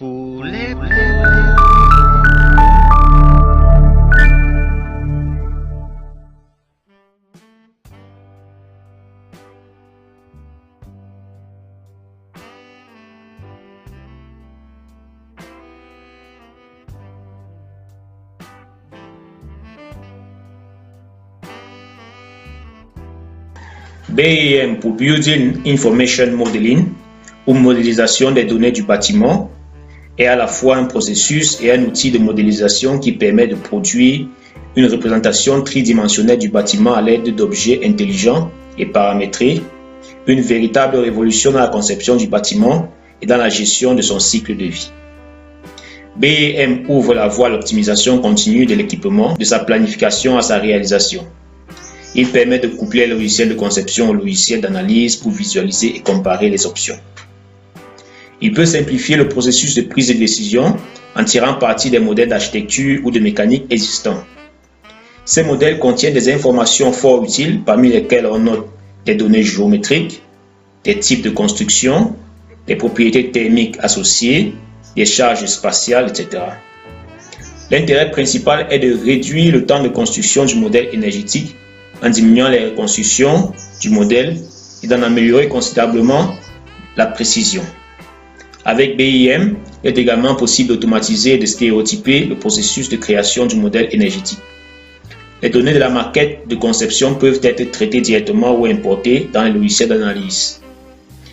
Pour les BIM pour Building Information Modeling ou modélisation des données du bâtiment est à la fois un processus et un outil de modélisation qui permet de produire une représentation tridimensionnelle du bâtiment à l'aide d'objets intelligents et paramétrés, une véritable révolution dans la conception du bâtiment et dans la gestion de son cycle de vie. BIM ouvre la voie à l'optimisation continue de l'équipement, de sa planification à sa réalisation. Il permet de coupler le logiciel de conception au logiciel d'analyse pour visualiser et comparer les options. Il peut simplifier le processus de prise de décision en tirant parti des modèles d'architecture ou de mécanique existants. Ces modèles contiennent des informations fort utiles, parmi lesquelles on note des données géométriques, des types de construction, des propriétés thermiques associées, des charges spatiales, etc. L'intérêt principal est de réduire le temps de construction du modèle énergétique en diminuant les reconstructions du modèle et d'en améliorer considérablement la précision. Avec BIM, il est également possible d'automatiser et de stéréotyper le processus de création du modèle énergétique. Les données de la maquette de conception peuvent être traitées directement ou importées dans les logiciels d'analyse.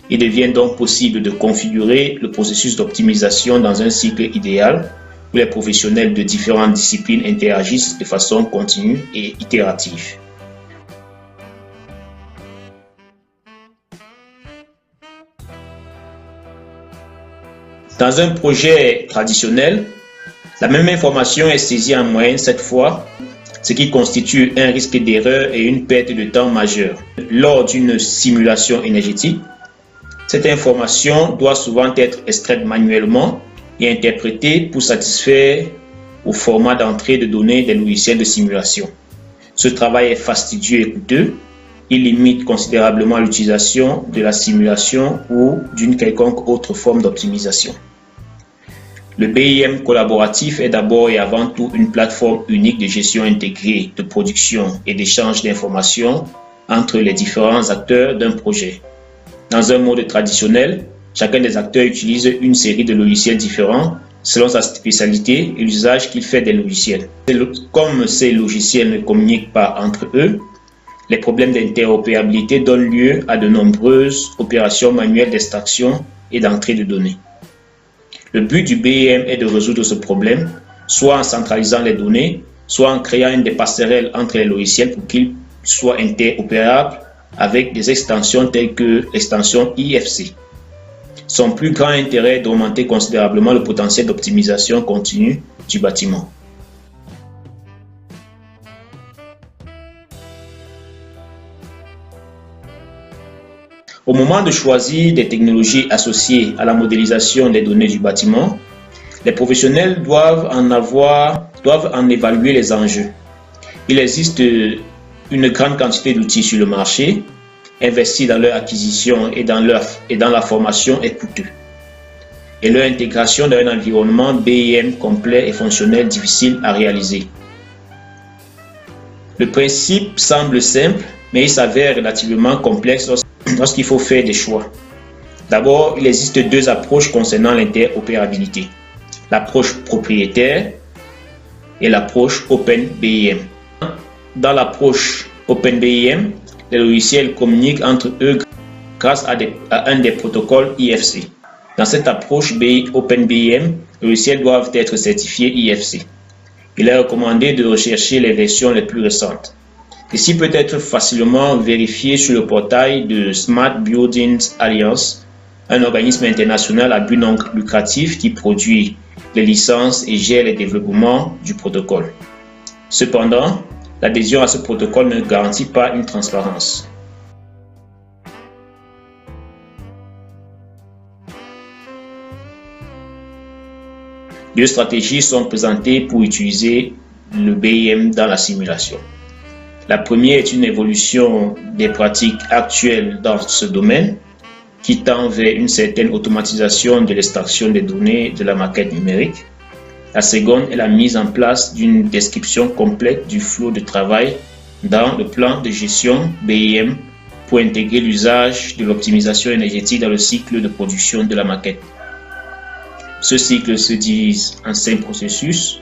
Il devient donc possible de configurer le processus d'optimisation dans un cycle idéal où les professionnels de différentes disciplines interagissent de façon continue et itérative. Dans un projet traditionnel, la même information est saisie en moyenne 7 fois, ce qui constitue un risque d'erreur et une perte de temps majeure. Lors d'une simulation énergétique, cette information doit souvent être extraite manuellement et interprétée pour satisfaire au format d'entrée de données des logiciels de simulation. Ce travail est fastidieux et coûteux. Il limite considérablement l'utilisation de la simulation ou d'une quelconque autre forme d'optimisation. Le BIM collaboratif est d'abord et avant tout une plateforme unique de gestion intégrée, de production et d'échange d'informations entre les différents acteurs d'un projet. Dans un mode traditionnel, chacun des acteurs utilise une série de logiciels différents selon sa spécialité et l'usage qu'il fait des logiciels. Comme ces logiciels ne communiquent pas entre eux, les problèmes d'interopérabilité donnent lieu à de nombreuses opérations manuelles d'extraction et d'entrée de données. Le but du BIM est de résoudre ce problème, soit en centralisant les données, soit en créant des passerelles entre les logiciels pour qu'ils soient interopérables avec des extensions telles que l'extension IFC. Son plus grand intérêt est d'augmenter considérablement le potentiel d'optimisation continue du bâtiment. Au moment de choisir des technologies associées à la modélisation des données du bâtiment, les professionnels doivent en évaluer les enjeux. Il existe une grande quantité d'outils sur le marché. Investir dans leur acquisition et dans la formation est coûteux. Et leur intégration dans un environnement BIM complet et fonctionnel difficile à réaliser. Le principe semble simple, mais il s'avère relativement complexe lorsqu'il faut faire des choix. D'abord, il existe deux approches concernant l'interopérabilité. L'approche propriétaire et l'approche OpenBIM. Dans l'approche OpenBIM, les logiciels communiquent entre eux grâce à un des protocoles IFC. Dans cette approche OpenBIM, les logiciels doivent être certifiés IFC. Il est recommandé de rechercher les versions les plus récentes. Ceci peut être facilement vérifié sur le portail de Smart Buildings Alliance, un organisme international à but non lucratif qui produit les licences et gère les développements du protocole. Cependant, l'adhésion à ce protocole ne garantit pas une transparence. Deux stratégies sont présentées pour utiliser le BIM dans la simulation. La première est une évolution des pratiques actuelles dans ce domaine. qui tend vers une certaine automatisation de l'extraction des données de la maquette numérique. La seconde est la mise en place d'une description complète du flot de travail dans le plan de gestion BIM pour intégrer l'usage de l'optimisation énergétique dans le cycle de production de la maquette. Ce cycle se divise en 5 processus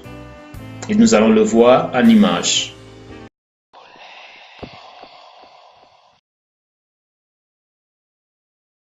et nous allons le voir en images.